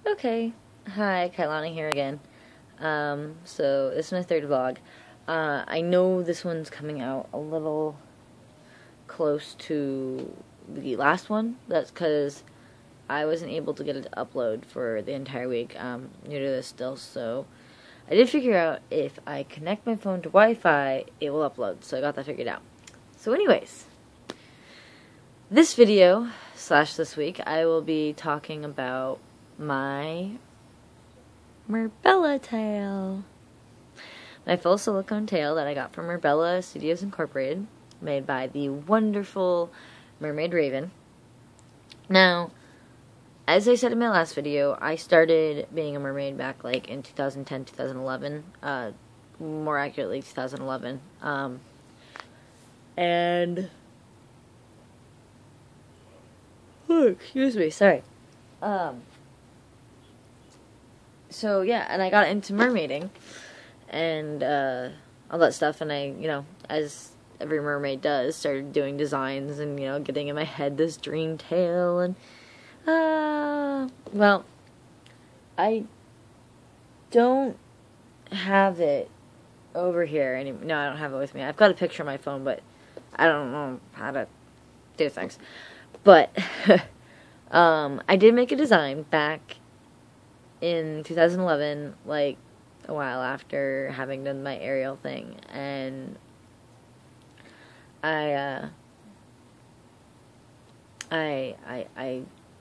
Okay, hi, Kailani here again. So this is my third vlog. I know this one's coming out a little close to the last one. That's because I wasn't able to get it to upload for the entire week. I'm new to this still, so I did figure out if I connect my phone to Wi-Fi, it will upload. So I got that figured out. So anyways, this video / this week, I will be talking about my Merbella tail. My full silicone tail that I got from Merbella Studios Inc, made by the wonderful Mermaid Raven. Now, as I said in my last video, I started being a mermaid back like in 2010, 2011, more accurately 2011, and oh, excuse me, sorry. So yeah, and I got into mermaiding and all that stuff, and I, as every mermaid does, started doing designs and, getting in my head this dream tail, and well, I don't have it over here anymore. No, I don't have it with me. I've got a picture on my phone, but I don't know how to do things. But I did make a design back in 2011, like a while after having done my aerial thing, and I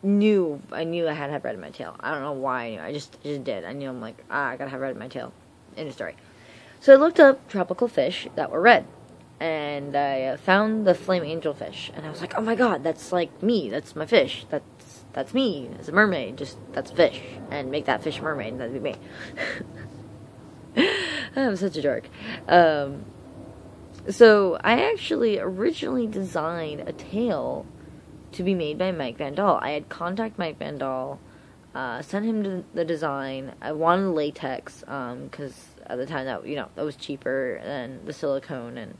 knew I had to have red in my tail. I don't know why I knew. I just did. I knew. I'm like, I gotta have red in my tail. End of story. So I looked up tropical fish that were red, and I found the flame angelfish, and I was like, oh my god, that's like me. That's my fish. That's me as a mermaid. Just that's a fish, and make that fish a mermaid, and that'd be me. I'm such a dork. So I actually originally designed a tail to be made by Mike Van Dahl. I had contacted Mike Van Dahl, sent him the design. I wanted latex, because at the time that was cheaper than the silicone, and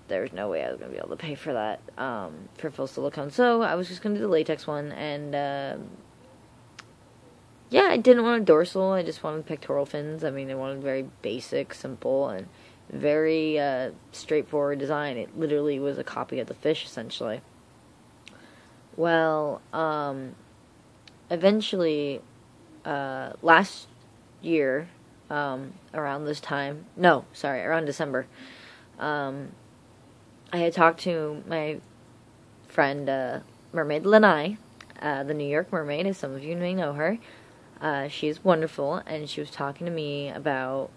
there was no way I was going to be able to pay for that, for full silicone. So I was just going to do the latex one, and yeah, I didn't want a dorsal. I just wanted pectoral fins. I mean, I wanted very basic, simple, and very straightforward design. It literally was a copy of the fish, essentially. Well, eventually, last year, around this time, around December, I had talked to my friend, Mermaid Lanai, the New York Mermaid, as some of you may know her. She's wonderful, and she was talking to me about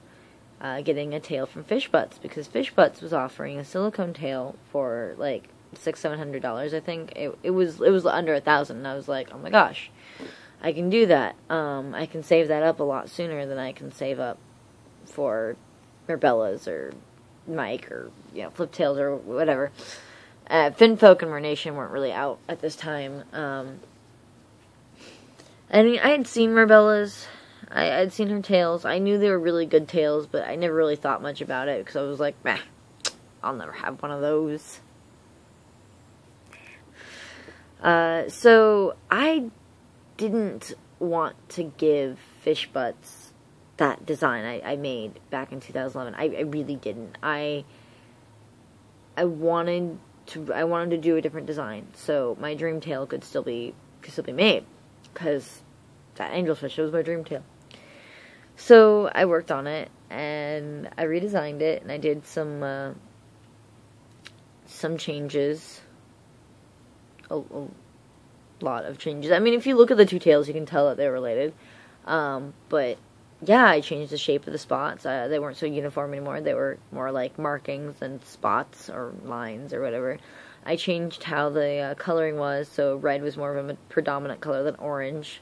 getting a tail from Fish Butts, because Fish Butts was offering a silicone tail for like $600-700, I think. It was under $1,000, and I was like, oh my gosh, I can do that. I can save that up a lot sooner than I can save up for Merbella's or Mike or Flip Tails or whatever. Finfolk and Mernation weren't really out at this time. I mean, I had seen Merbella's. I'd seen her tails. I knew they were really good tails, but I never really thought much about it, because I was like, meh, I'll never have one of those. So I didn't want to give Fish Butts that design I made back in 2011. I really didn't. I wanted to do a different design, so my dream tail could still be made, because that angelfish was my dream tail. So I worked on it, and I redesigned it, and I did some changes, a lot of changes. I mean, if you look at the two tails, you can tell that they're related. But yeah, I changed the shape of the spots. They weren't so uniform anymore. They were more like markings than spots or lines or whatever. I changed how the coloring was, so red was more of a predominant color than orange.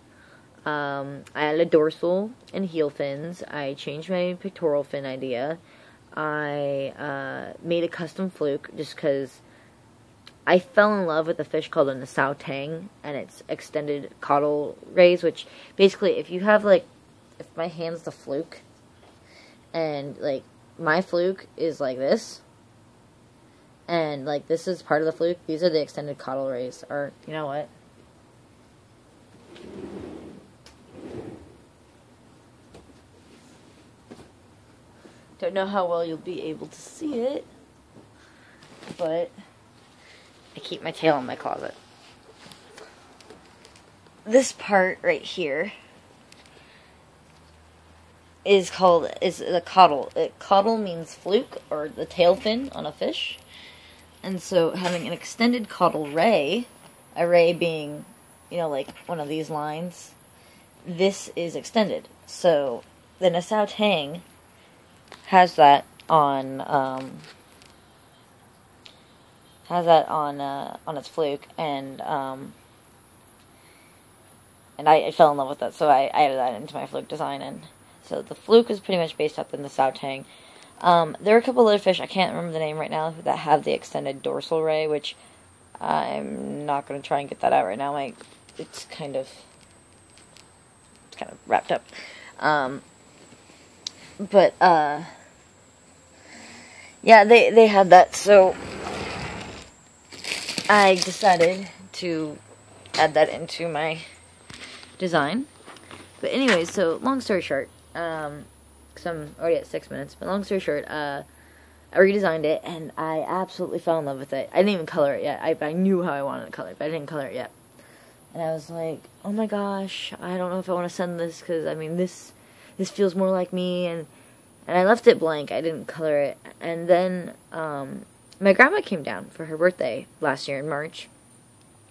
I added a dorsal and heel fins. I changed my pectoral fin idea. I made a custom fluke just because I fell in love with a fish called a Nassau Tang and its extended caudal rays, which basically, if you have if my hand's the fluke, and my fluke is like this, and this is part of the fluke, these are the extended caudal rays, or you know what? Don't know how well you'll be able to see it, but I keep my tail in my closet. This part right here is the caudal. Caudal means fluke, or the tail fin on a fish. And so having an extended caudal ray, a ray being, like one of these lines, this is extended. So the Nassau Tang has that on its fluke, and I fell in love with that, so I added that into my fluke design. And so the fluke is pretty much based off the Nassau Tang. There are a couple other fish, I can't remember the name right now, that have the extended dorsal ray, which I'm not going to try and get that out right now. It's kind of wrapped up. Yeah, they had that, so I decided to add that into my design. But anyway, so long story short, because I'm already at 6 minutes, but long story short, I redesigned it, and I absolutely fell in love with it. I didn't even color it yet. I knew how I wanted to color it, but I didn't color it yet. And I was like, oh my gosh, I don't know if I want to send this, because, this feels more like me, and I left it blank. I didn't color it. And then, my grandma came down for her birthday last year in March,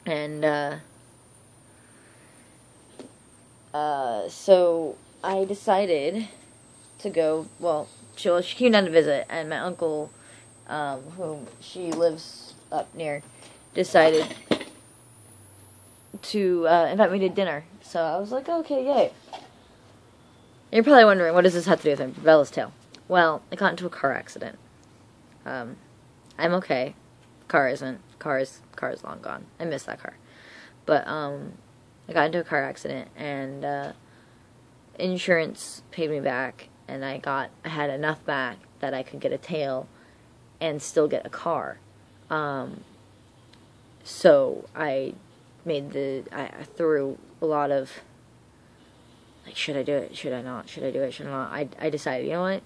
and, so I decided to go, she came down to visit, and my uncle, whom she lives up near, decided to invite me to dinner. So I was like, okay, yay. You're probably wondering, what does this have to do with Merbella's tail? Well, I got into a car accident. I'm okay. Car isn't. Car is long gone. I miss that car. But, I got into a car accident, and, insurance paid me back, and I had enough back that I could get a tail and still get a car. So I I threw a lot of, like, should I do it? Should I not? Should I do it? Should I not? I decided, you know what?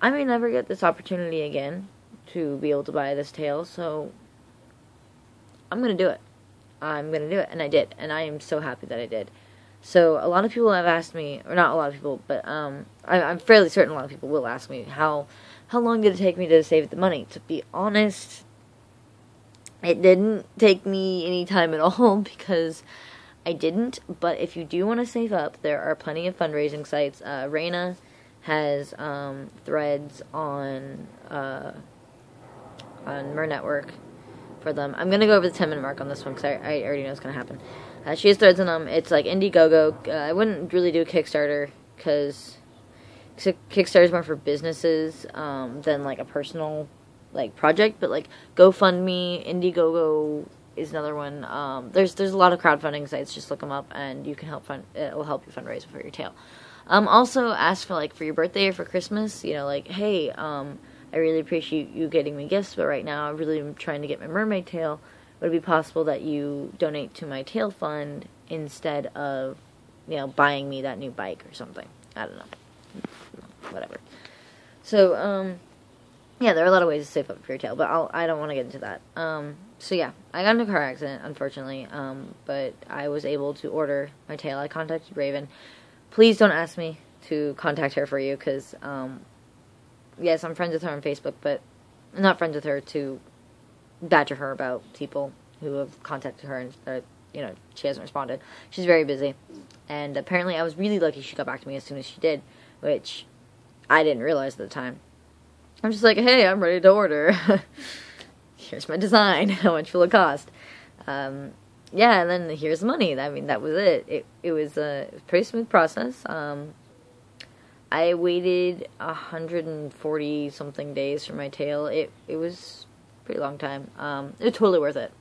I may never get this opportunity again to be able to buy this tail, so I'm going to do it. I'm going to do it, and I did, and I am so happy that I did. So a lot of people have asked me, or not a lot of people, but I'm fairly certain a lot of people will ask me, how long did it take me to save the money? To be honest, it didn't take me any time at all, because I didn't. But if you do want to save up, there are plenty of fundraising sites. Raina has threads on Mer Network for them. I'm going to go over the 10-minute mark on this one, because I already know what's going to happen. She has threads on them. It's like Indiegogo. I wouldn't really do a Kickstarter, because Kickstarter is more for businesses than like a personal project. But like GoFundMe, Indiegogo is another one. There's a lot of crowdfunding sites. Just look them up, and you can it will help you fundraise for your tail. Also ask for your birthday or for Christmas. Hey, I really appreciate you getting me gifts, but right now I really am trying to get my mermaid tail. Would it be possible that you donate to my tail fund instead of, buying me that new bike or something? I don't know. Whatever. So, yeah, there are a lot of ways to save up for your tail, but I don't want to get into that. So yeah, I got into a car accident, unfortunately, but I was able to order my tail. I contacted Raven. Please don't ask me to contact her for you, because, yes, I'm friends with her on Facebook, but I'm not friends with her to badger her about people who have contacted her and, she hasn't responded. She's very busy. And apparently I was really lucky she got back to me as soon as she did, which I didn't realize at the time. I'm just like, hey, I'm ready to order. Here's my design. How much will it cost? Yeah, and then here's the money. That was it. It was a pretty smooth process. I waited 140 something days for my tail. It was a pretty long time. It was totally worth it.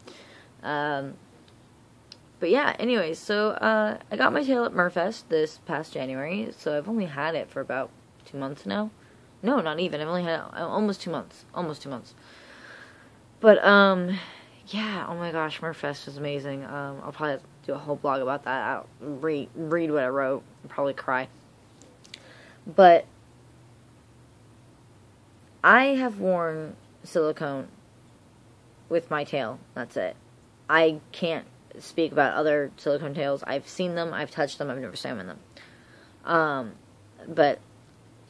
But yeah, anyway, so I got my tail at Merfest this past January, so I've only had it for about 2 months now. No, not even. I've only had it almost 2 months. Almost 2 months. But, yeah, oh my gosh, Merfest was amazing. I'll probably have to do a whole blog about that. I'll read what I wrote and probably cry. But I have worn silicone with my tail. That's it. I can't speak about other silicone tails. I've seen them, I've touched them, I've never swam in them. But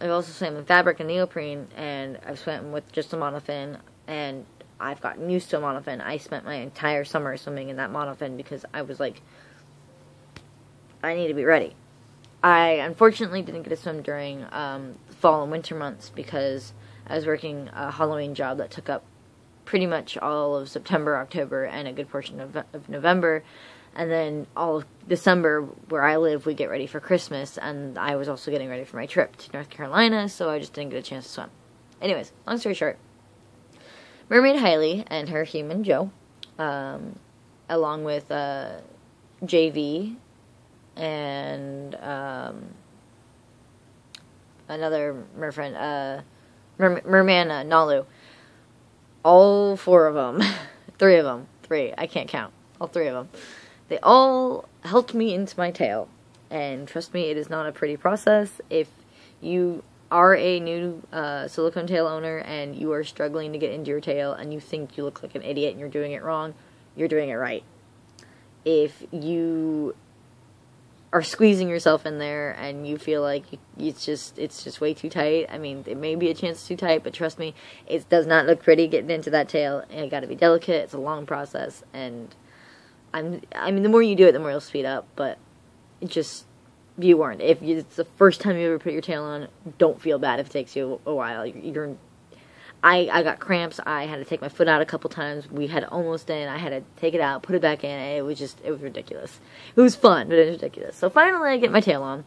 I've also swam in fabric and neoprene, and I've swam with just a monofin, and I've gotten used to a monofin. I spent my entire summer swimming in that monofin because I was like, I need to be ready. I unfortunately didn't get to swim during fall and winter months because I was working a Halloween job that took up pretty much all of September, October, and a good portion of November. And then all of December, where I live, we get ready for Christmas, and I was also getting ready for my trip to North Carolina, so I just didn't get a chance to swim. Anyways, long story short, Mermaid Hailey and her human Joe, along with JV and another merfriend, Merman Nalu, all four of them, three, I can't count, all three of them, they all helped me into my tail, and trust me, it is not a pretty process. If you are a new silicone tail owner and you are struggling to get into your tail and you think you look like an idiot and you're doing it wrong, you're doing it right. If you are squeezing yourself in there and you feel like it's just way too tight, I mean, it may be a chance it's too tight, but trust me, it does not look pretty getting into that tail, and you gotta be delicate. It's a long process, and I mean, the more you do it, the more you'll speed up, but just be warned. If it's the first time you ever put your tail on, don't feel bad if it takes you a while. I got cramps. I had to take my foot out a couple times. We had it almost in. I had to take it out, put it back in. It was ridiculous. It was fun, but it was ridiculous. So finally, I get my tail on.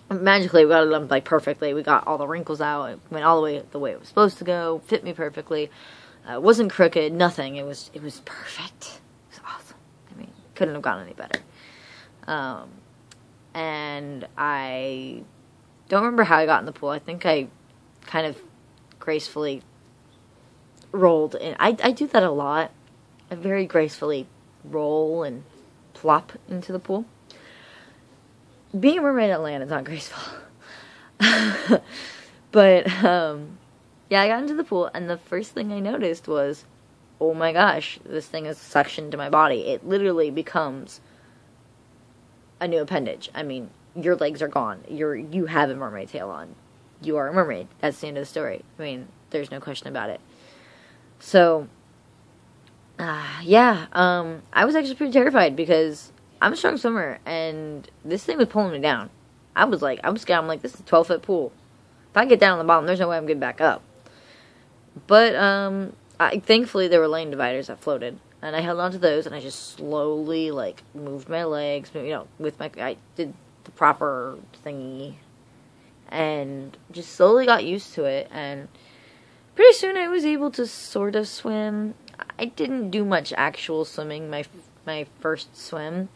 Magically, we got it done like perfectly. We got all the wrinkles out. It went all the way it was supposed to go. Fit me perfectly. It wasn't crooked. Nothing. It was perfect. It was awesome. I mean, couldn't have gone any better. And I don't remember how I got in the pool. I think I kind of gracefully rolled in. I do that a lot. I very gracefully roll and plop into the pool. Being a mermaid at land is not graceful. But, yeah, I got into the pool, and the first thing I noticed was, oh my gosh, this thing is suctioned to my body. It literally becomes a new appendage. I mean, your legs are gone. You have a mermaid tail on. You are a mermaid. That's the end of the story. I mean, there's no question about it. So, yeah, I was actually pretty terrified because I'm a strong swimmer, and this thing was pulling me down. I was scared. I'm like, this is a 12-foot pool. If I get down on the bottom, there's no way I'm getting back up. But, thankfully, there were lane dividers that floated, and I held on to those, and I just slowly, like, moved my legs, I did the proper thingy, and just slowly got used to it, and pretty soon I was able to sort of swim. I didn't do much actual swimming my first swim.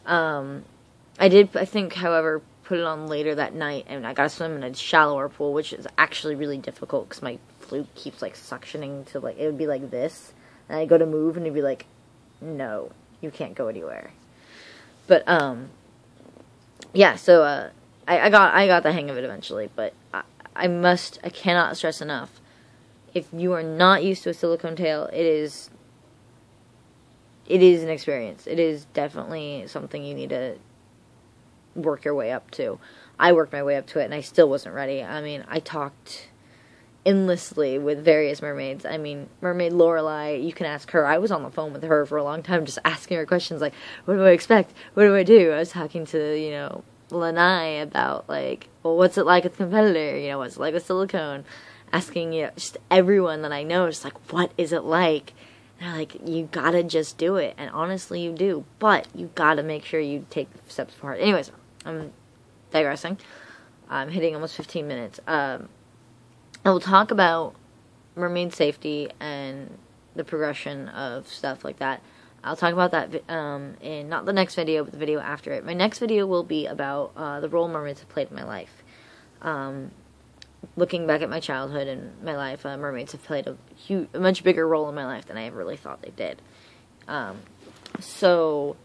I did, I think, however, put it on later that night, and I got to swim in a shallower pool, which is actually really difficult because my flute keeps, like, suctioning to, like, it would be like this, and I go to move, and it'd be like, no, you can't go anywhere. But, yeah, so, I got the hang of it eventually, but I cannot stress enough, if you are not used to a silicone tail, it is an experience. It is definitely something you need to work your way up to. I worked my way up to it, and I still wasn't ready. I mean, I talked endlessly with various mermaids. I mean, Mermaid Lorelei, you can ask her. I was on the phone with her for a long time just asking her questions like, what do I expect? What do I do? I was talking to, Lanai about, like, well, what's it like with competitor? What's it like with silicone? Asking, just everyone that I know, just like, what is it like? And they're like, you gotta just do it. And honestly, you do. But you gotta make sure you take the steps forward. Anyways, I'm digressing. I'm hitting almost 15 minutes. I will talk about mermaid safety and the progression of stuff like that. I'll talk about that in not the next video, but the video after it. My next video will be about the role mermaids have played in my life. Looking back at my childhood and my life, mermaids have played a much bigger role in my life than I ever really thought they did. So,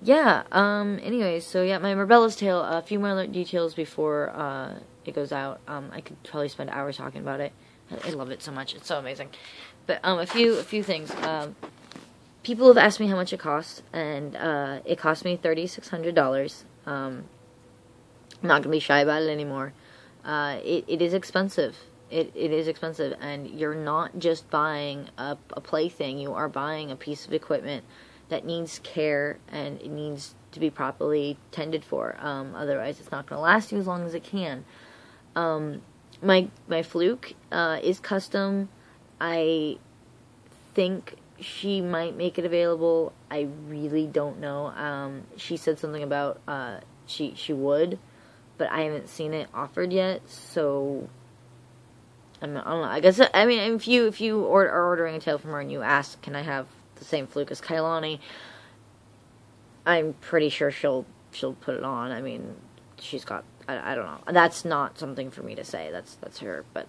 yeah, anyways, so yeah, my Merbella's tale, a few more details before it goes out. I could probably spend hours talking about it. I love it so much. It's so amazing. But a few things. People have asked me how much it costs, and it cost me $3,600. I'm not gonna be shy about it anymore. It is expensive. It is expensive, and you're not just buying a plaything. You are buying a piece of equipment that needs care, and it needs to be properly tended for. Otherwise, it's not going to last you as long as it can. My fluke is custom. I think she might make it available. I really don't know. She said something about she would, but I haven't seen it offered yet. So I don't know. I guess if you are ordering a tail from her and you ask, can I have the same fluke as Kailani, I'm pretty sure she'll put it on. I mean, she's got, I don't know. That's not something for me to say. That's her. But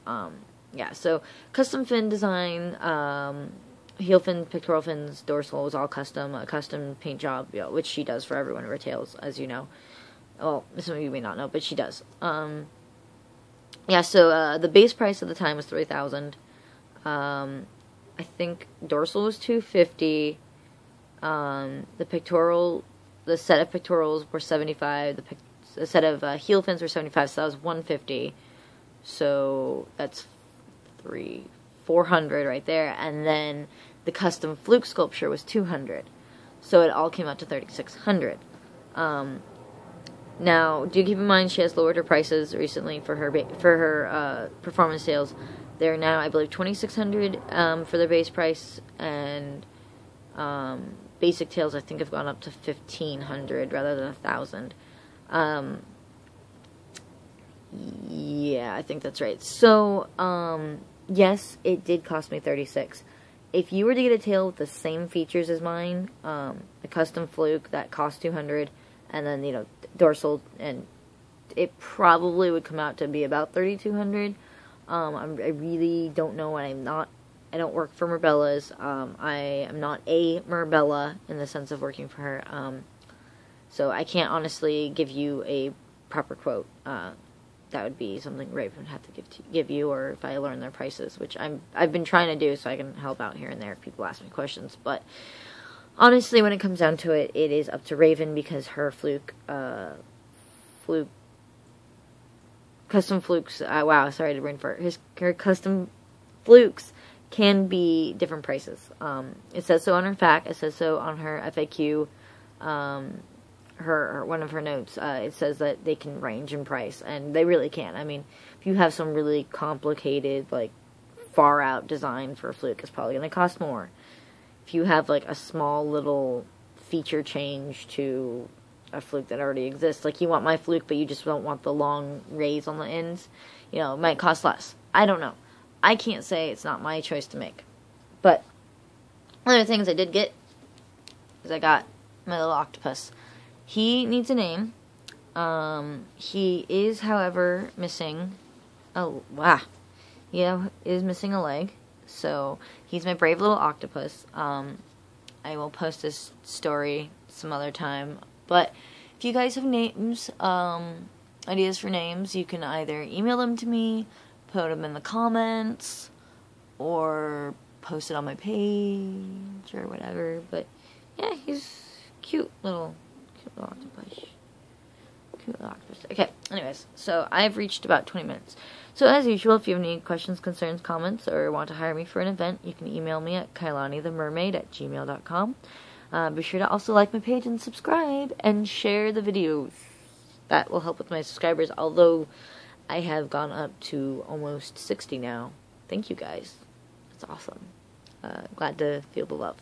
yeah. So custom fin design, heel fin, pectoral fins, dorsal was all custom. A custom paint job, which she does for every one of her tails, as you know. Well, some of you may not know, but she does. Yeah. So the base price at the time was $3,000. I think dorsal was $250. The set of pectorals were $75. The set of heel fins were $75. So that was $150. So that's $400 right there. And then the custom fluke sculpture was $200. So it all came out to $3,600. Now, do keep in mind she has lowered her prices recently for her performance sales. They're now, I believe, $2,600 for their base price, and basic tails I think have gone up to $1,500 rather than $1,000. Yeah, I think that's right. So, yes, it did cost me $36. If you were to get a tail with the same features as mine, a custom fluke that cost $200, and then dorsal, and it probably would come out to be about $3,200. I really don't know, and I don't work for Merbella's. I am not a Merbella in the sense of working for her. So I can't honestly give you a proper quote. That would be something Raven would have to give you, or if I learn their prices, which I've been trying to do, so I can help out here and there if people ask me questions. But honestly, when it comes down to it, it is up to Raven, because her custom flukes, wow, sorry to brain fart. Her custom flukes can be different prices. It says so on her FAQ. It says so on her FAQ. Her one of her notes. It says that they can range in price, and they really can. I mean, if you have some really complicated, like far out design for a fluke, it's probably going to cost more. If you have like a small little feature change to a fluke that already exists, like you want my fluke, but you just don't want the long rays on the ends, it might cost less. I don't know. I can't say, it's not my choice to make. But one of the things I did get is I got my little octopus. He needs a name. He is, however, missing. Oh, wow. Yeah, is missing a leg. So he's my brave little octopus. I will post this story some other time. But if you guys have names, ideas for names, you can either email them to me, put them in the comments, or post it on my page or whatever. But yeah, he's cute little octopus. Cute little octopus. Okay, anyways, so I've reached about 20 minutes. So as usual, if you have any questions, concerns, comments, or want to hire me for an event, you can email me at Kailanithemermaid@gmail.com. Be sure to also like my page and subscribe and share the videos. That will help with my subscribers, although I have gone up to almost 60 now. Thank you guys. That's awesome. Glad to feel the love.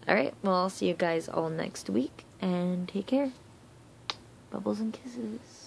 Alright, well, I'll see you guys all next week, and take care. Bubbles and kisses.